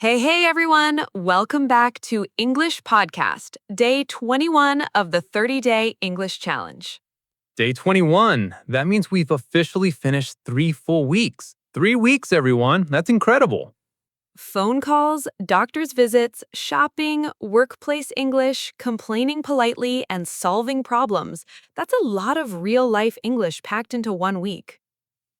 Hey, everyone. Welcome back to English Podcast, day 21 of the 30-day English Challenge. Day 21. That means we've officially finished 3 full weeks. 3 weeks, everyone. That's incredible. Phone calls, doctor's visits, shopping, workplace English, complaining politely, and solving problems. That's a lot of real-life English packed into 1 week.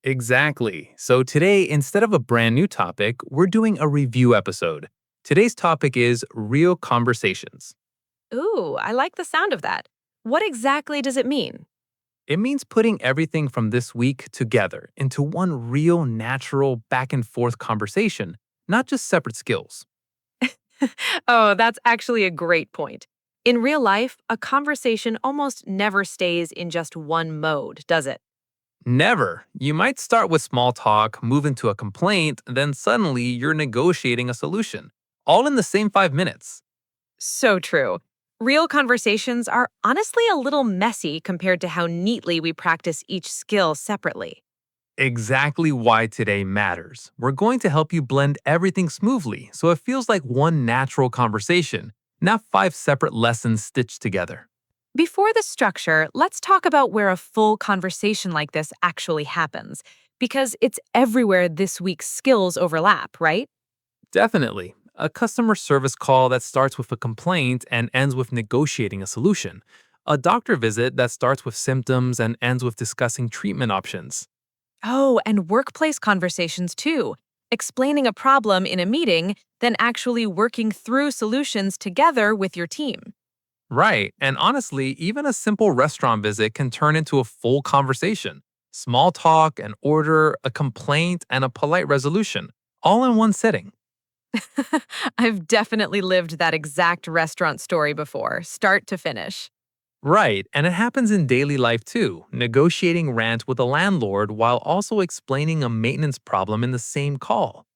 Exactly. So today, instead of a brand new topic, we're doing a review episode. Today's topic is real conversations. Ooh, I like the sound of that. What exactly does it mean? It means putting everything from this week together into one real, natural, back and forth conversation, not just separate skills. Oh, that's actually a great point. In real life, a conversation almost never stays in just one mode, does it? Never. You might start with small talk, move into a complaint, then suddenly you're negotiating a solution, all in the same 5 minutes. So true. Real conversations are honestly a little messy compared to how neatly we practice each skill separately. Exactly why today matters. We're going to help you blend everything smoothly so it feels like one natural conversation, not 5 separate lessons stitched together. Before the structure, let's talk about where a full conversation like this actually happens, because it's everywhere this week's skills overlap, right? Definitely. A customer service call that starts with a complaint and ends with negotiating a solution. A doctor visit that starts with symptoms and ends with discussing treatment options. Oh, and workplace conversations too. Explaining a problem in a meeting, then actually working through solutions together with your team. Right, and honestly, even a simple restaurant visit can turn into a full conversation. Small talk, an order, a complaint, and a polite resolution, all in one sitting. I've definitely lived that exact restaurant story before, start to finish. Right, and it happens in daily life too, negotiating rent with a landlord while also explaining a maintenance problem in the same call.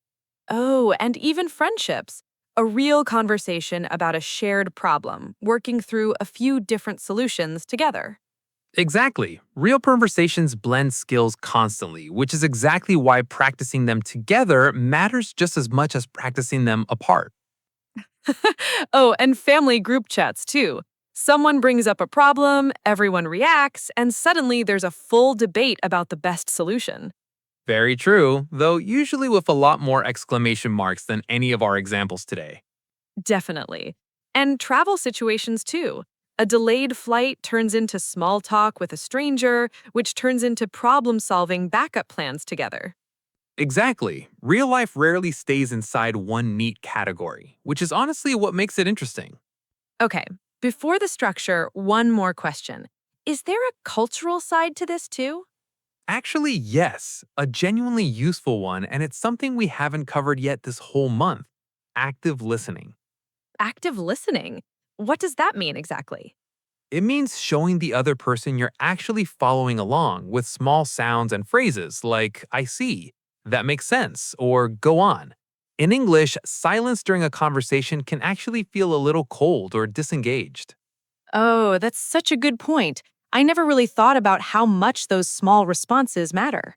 Oh, and even friendships. A real conversation about a shared problem, working through a few different solutions together. Exactly. Real conversations blend skills constantly, which is exactly why practicing them together matters just as much as practicing them apart. Oh, and family group chats too. Someone brings up a problem, everyone reacts, and suddenly there's a full debate about the best solution. Very true, though usually with a lot more exclamation marks than any of our examples today. Definitely. And travel situations too. A delayed flight turns into small talk with a stranger, which turns into problem solving backup plans together. Exactly. Real life rarely stays inside one neat category, which is honestly what makes it interesting. Okay, before the structure, one more question. Is there a cultural side to this too? Actually, yes, a genuinely useful one, and it's something we haven't covered yet this whole month: active listening. Active listening. What does that mean exactly? It means showing the other person you're actually following along with small sounds and phrases like, I see, that makes sense, or go on. In English, silence during a conversation can actually feel a little cold or disengaged. Oh, that's such a good point. I never really thought about how much those small responses matter.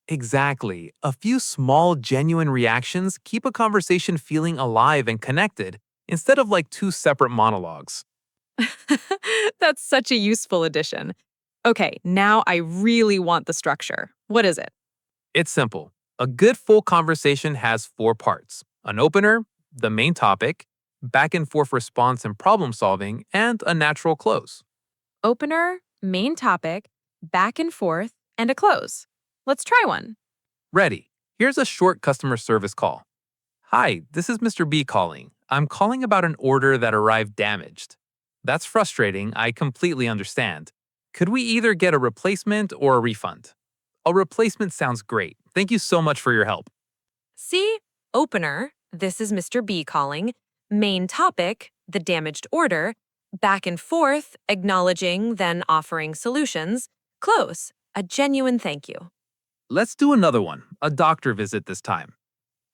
Exactly. A few small, genuine reactions keep a conversation feeling alive and connected instead of like two separate monologues. That's such a useful addition. Okay, now I really want the structure. What is it? It's simple. A good full conversation has 4 parts: an opener, the main topic, back and forth response and problem solving, and a natural close. Opener, main topic, back and forth, and a close. Let's try one. Ready. Here's a short customer service call. Hi, this is Mr. B calling. I'm calling about an order that arrived damaged. That's frustrating, I completely understand. Could we either get a replacement or a refund? A replacement sounds great. Thank you so much for your help. See? Opener, this is Mr. B calling. Main topic, the damaged order. Back and forth, acknowledging, then offering solutions. Close, a genuine thank you. Let's do another one, a doctor visit this time.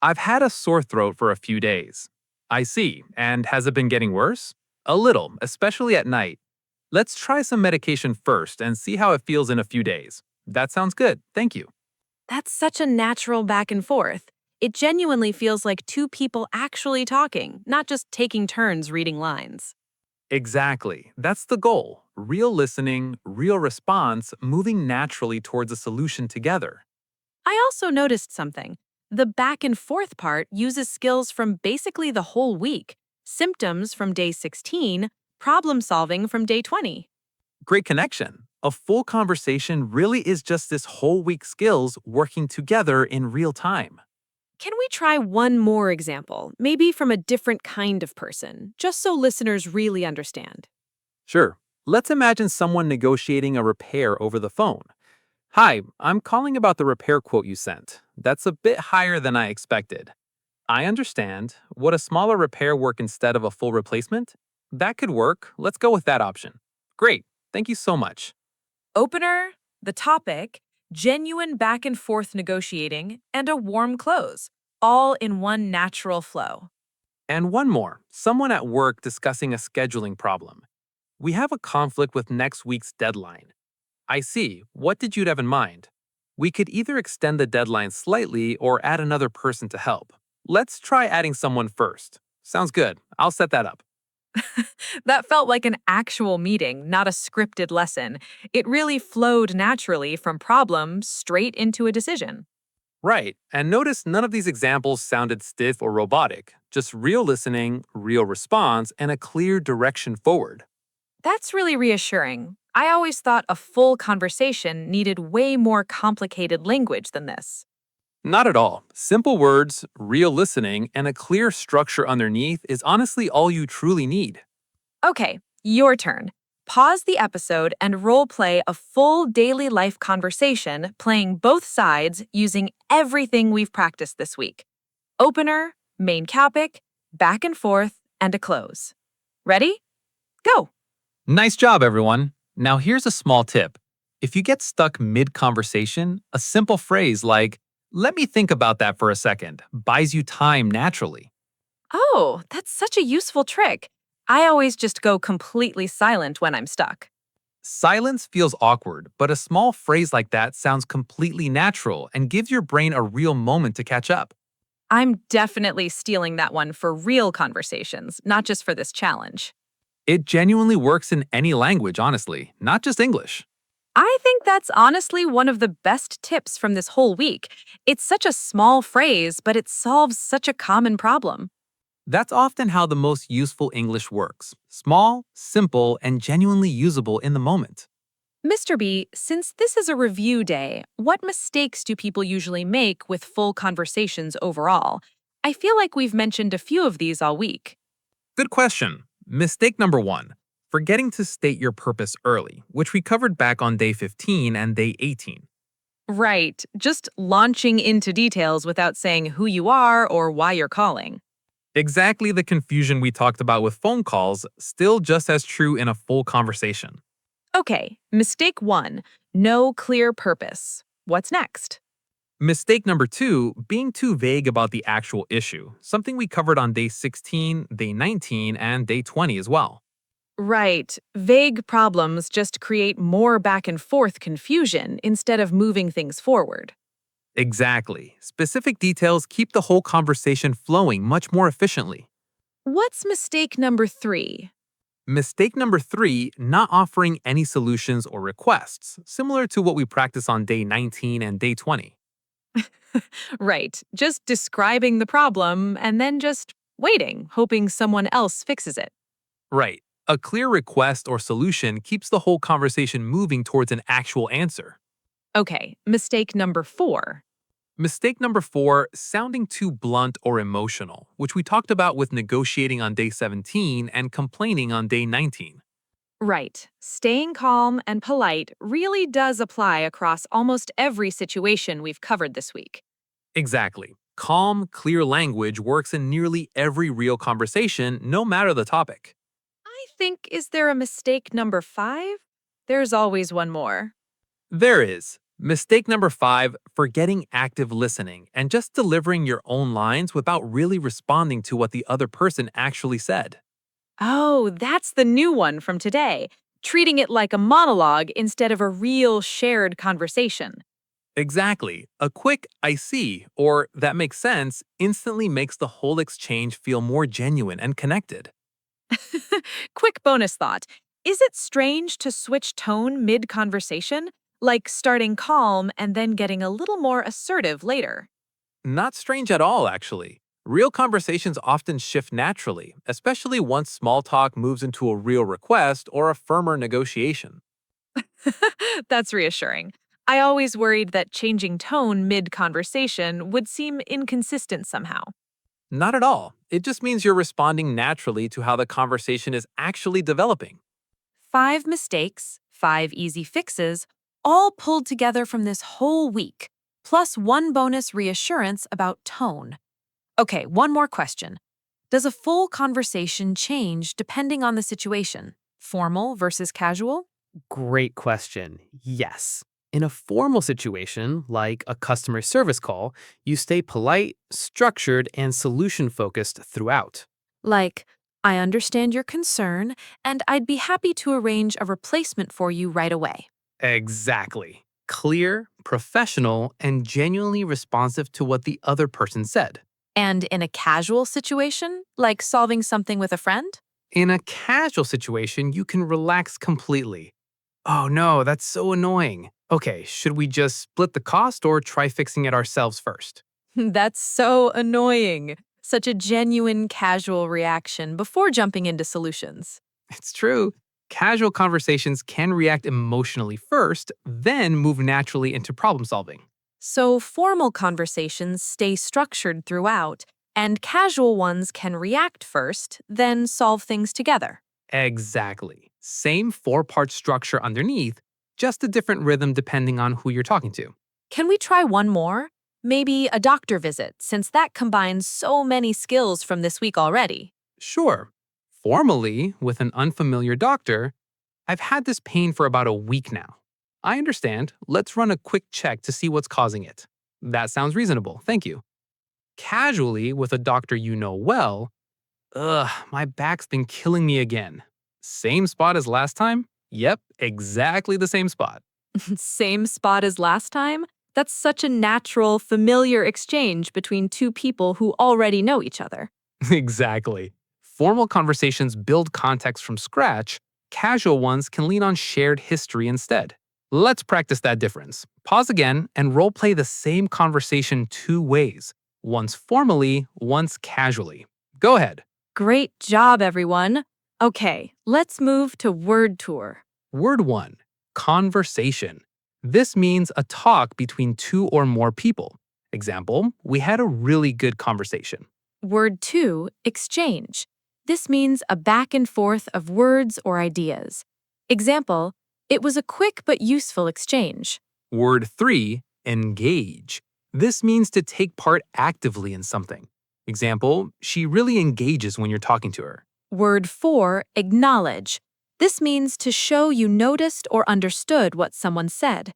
I've had a sore throat for a few days. I see, and has it been getting worse? A little, especially at night. Let's try some medication first and see how it feels in a few days. That sounds good, thank you. That's such a natural back and forth. It genuinely feels like two people actually talking, not just taking turns reading lines. Exactly. That's the goal. Real listening, real response, moving naturally towards a solution together. I also noticed something. The back and forth part uses skills from basically the whole week, symptoms from day 16, problem solving from day 20. Great connection. A full conversation really is just this whole week skills working together in real time. Can we try one more example, maybe from a different kind of person, just so listeners really understand? Sure. Let's imagine someone negotiating a repair over the phone. Hi, I'm calling about the repair quote you sent. That's a bit higher than I expected. I understand. Would a smaller repair work instead of a full replacement? That could work. Let's go with that option. Great. Thank you so much. Opener, the topic, genuine back and forth negotiating, and a warm close, all in one natural flow. And one more, someone at work discussing a scheduling problem. We have a conflict with next week's deadline. I see. What did you have in mind? We could either extend the deadline slightly or add another person to help. Let's try adding someone first. Sounds good. I'll set that up. That felt like an actual meeting, not a scripted lesson. It really flowed naturally from problem straight into a decision. Right. And notice none of these examples sounded stiff or robotic, just real listening, real response, and a clear direction forward. That's really reassuring. I always thought a full conversation needed way more complicated language than this. Not at all. Simple words, real listening, and a clear structure underneath is honestly all you truly need. Okay, your turn. Pause the episode and role play a full daily life conversation, playing both sides using everything we've practiced this week. Opener, main topic, back and forth, and a close. Ready? Go. Nice job, everyone. Now, here's a small tip. If you get stuck mid conversation, a simple phrase like, let me think about that for a second, buys you time naturally. Oh, that's such a useful trick. I always just go completely silent when I'm stuck. Silence feels awkward, but a small phrase like that sounds completely natural and gives your brain a real moment to catch up. I'm definitely stealing that one for real conversations, not just for this challenge. It genuinely works in any language, honestly, not just English. I think that's honestly one of the best tips from this whole week. It's such a small phrase, but it solves such a common problem. That's often how the most useful English works small, simple, and genuinely usable in the moment. Mr. B, since this is a review day, what mistakes do people usually make with full conversations overall? I feel like we've mentioned a few of these all week. Good question. Mistake number one forgetting to state your purpose early, which we covered back on day 15 and day 18. Right, just launching into details without saying who you are or why you're calling. Exactly the confusion we talked about with phone calls, still just as true in a full conversation. Okay, mistake one, no clear purpose. What's next? Mistake number two, being too vague about the actual issue, something we covered on day 16, day 19, and day 20 as well. Right, vague problems just create more back and forth confusion instead of moving things forward. Exactly. Specific details keep the whole conversation flowing much more efficiently. What's mistake number three? Mistake number three, not offering any solutions or requests, similar to what we practice on day 19 and day 20. Right, just describing the problem and then just waiting, hoping someone else fixes it. Right. A clear request or solution keeps the whole conversation moving towards an actual answer. Okay, mistake number four. Mistake number four, sounding too blunt or emotional, which we talked about with negotiating on day 17 and complaining on day 19. Right, staying calm and polite really does apply across almost every situation we've covered this week. Exactly. Calm, clear language works in nearly every real conversation, no matter the topic. I think, is there a mistake number five? There's always one more. There is. Mistake number five, forgetting active listening and just delivering your own lines without really responding to what the other person actually said. Oh, that's the new one from today. Treating it like a monologue instead of a real shared conversation. Exactly. A quick I see or that makes sense instantly makes the whole exchange feel more genuine and connected. Quick bonus thought. Is it strange to switch tone mid conversation? Like starting calm and then getting a little more assertive later? Not strange at all, actually. Real conversations often shift naturally, especially once small talk moves into a real request or a firmer negotiation. That's reassuring. I always worried that changing tone mid conversation would seem inconsistent somehow. Not at all. It just means you're responding naturally to how the conversation is actually developing. 5 mistakes, 5 easy fixes, all pulled together from this whole week, plus one bonus reassurance about tone. Okay, one more question. Does a full conversation change depending on the situation? Formal versus casual? Great question. Yes. In a formal situation, like a customer service call, you stay polite, structured, and solution focused throughout. Like, I understand your concern, and I'd be happy to arrange a replacement for you right away. Exactly. Clear, professional, and genuinely responsive to what the other person said. And in a casual situation, like solving something with a friend? In a casual situation, you can relax completely. Oh no, that's so annoying. Okay, should we just split the cost or try fixing it ourselves first? That's so annoying. Such a genuine, casual reaction before jumping into solutions. It's true. Casual conversations can react emotionally first, then move naturally into problem solving. So, formal conversations stay structured throughout, and casual ones can react first, then solve things together. Exactly. Same four-part structure underneath, just a different rhythm depending on who you're talking to. Can we try one more? Maybe a doctor visit, since that combines so many skills from this week already. Sure. Formally, with an unfamiliar doctor, I've had this pain for about a week now. I understand. Let's run a quick check to see what's causing it. That sounds reasonable. Thank you. Casually, with a doctor you know well, ugh, my back's been killing me again. Same spot as last time? Yep, exactly the same spot. Same spot as last time? That's such a natural, familiar exchange between two people who already know each other. Exactly. Formal conversations build context from scratch, casual ones can lean on shared history instead. Let's practice that difference. Pause again and role play the same conversation two ways, once formally, once casually. Go ahead. Great job, everyone. Okay, let's move to word tour. Word 1. Conversation. This means a talk between two or more people. Example, we had a really good conversation. Word 2, exchange. This means a back and forth of words or ideas. Example, it was a quick but useful exchange. Word 3, engage. This means to take part actively in something. Example, she really engages when you're talking to her. Word 4, acknowledge. This means to show you noticed or understood what someone said.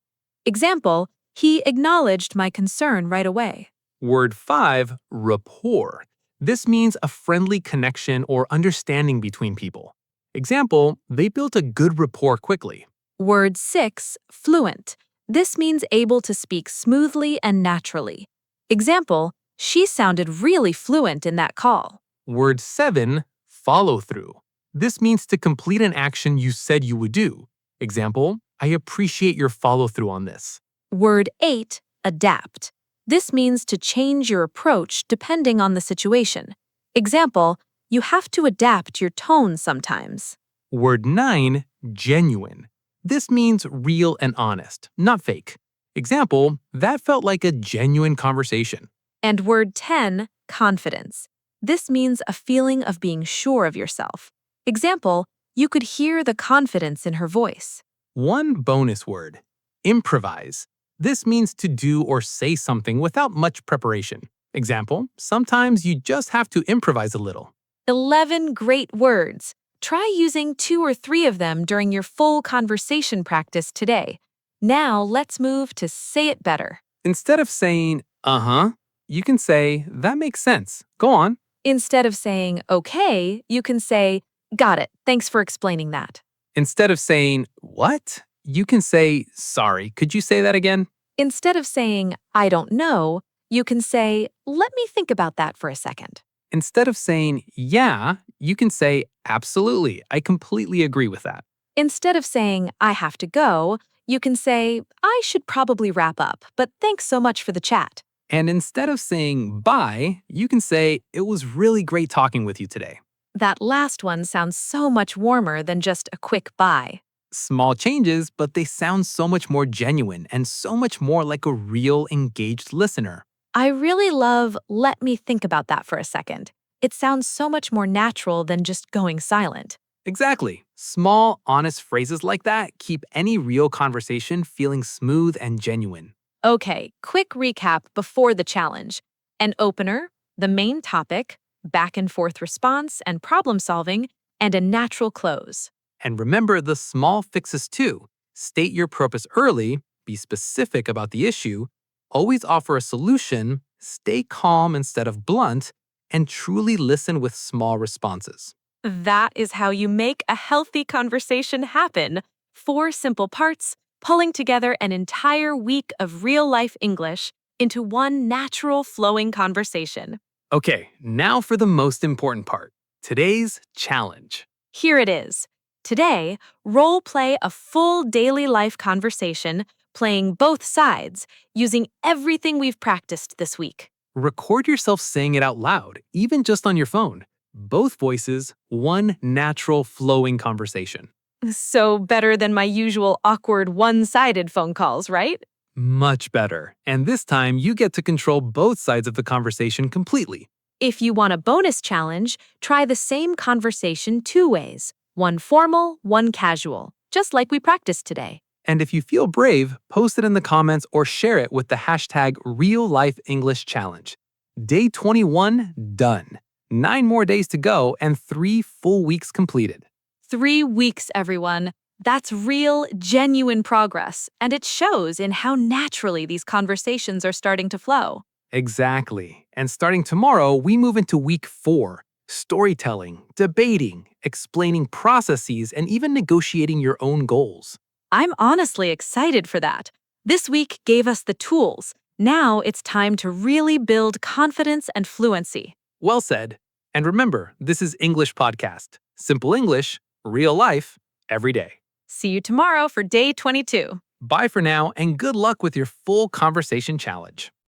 Example, he acknowledged my concern right away. Word 5, rapport. This means a friendly connection or understanding between people. Example, they built a good rapport quickly. Word 6, fluent. This means able to speak smoothly and naturally. Example, she sounded really fluent in that call. Word 7, follow through. This means to complete an action you said you would do. Example, I appreciate your follow through on this. Word 8, adapt. This means to change your approach depending on the situation. Example, you have to adapt your tone sometimes. Word 9, genuine. This means real and honest, not fake. Example, that felt like a genuine conversation. And word 10, confidence. This means a feeling of being sure of yourself. Example, you could hear the confidence in her voice. One bonus word, improvise. This means to do or say something without much preparation. Example, sometimes you just have to improvise a little. 11 great words. Try using 2 or 3 of them during your full conversation practice today. Now let's move to say it better. Instead of saying, uh-huh, you can say, that makes sense. Go on. Instead of saying, okay, you can say, got it, thanks for explaining that. Instead of saying, what? You can say, sorry, could you say that again? Instead of saying, I don't know, you can say, let me think about that for a second. Instead of saying, yeah, you can say, absolutely, I completely agree with that. Instead of saying, I have to go, you can say, I should probably wrap up, but thanks so much for the chat. And instead of saying bye, you can say, it was really great talking with you today. That last one sounds so much warmer than just a quick bye. Small changes, but they sound so much more genuine and so much more like a real engaged listener. I really love let me think about that for a second. It sounds so much more natural than just going silent. Exactly. Small, honest phrases like that keep any real conversation feeling smooth and genuine. Okay, quick recap before the challenge. An opener, the main topic, back and forth response and problem solving, and a natural close. And remember the small fixes too. State your purpose early, be specific about the issue, always offer a solution, stay calm instead of blunt, and truly listen with small responses. That is how you make a healthy conversation happen. 4 simple parts, pulling together an entire week of real-life English into one natural flowing conversation. Okay, now for the most important part, today's challenge. Here it is. Today, role play a full daily life conversation, playing both sides, using everything we've practiced this week. Record yourself saying it out loud, even just on your phone. Both voices, one natural flowing conversation. So better than my usual awkward one-sided phone calls, right? Much better. And this time, you get to control both sides of the conversation completely. If you want a bonus challenge, try the same conversation 2 ways. One formal, one casual, just like we practiced today. And if you feel brave, post it in the comments or share it with the hashtag #RealLifeEnglishChallenge. Day 21 done. 9 more days to go and 3 full weeks completed. 3 weeks, everyone. That's real, genuine progress, and it shows in how naturally these conversations are starting to flow. Exactly. And starting tomorrow, we move into week 4. Storytelling, debating, explaining processes, and even negotiating your own goals. I'm honestly excited for that. This week gave us the tools. Now it's time to really build confidence and fluency. Well said. And remember, this is English Podcast. Simple English, real life, every day. See you tomorrow for day 22. Bye for now, and good luck with your full conversation challenge.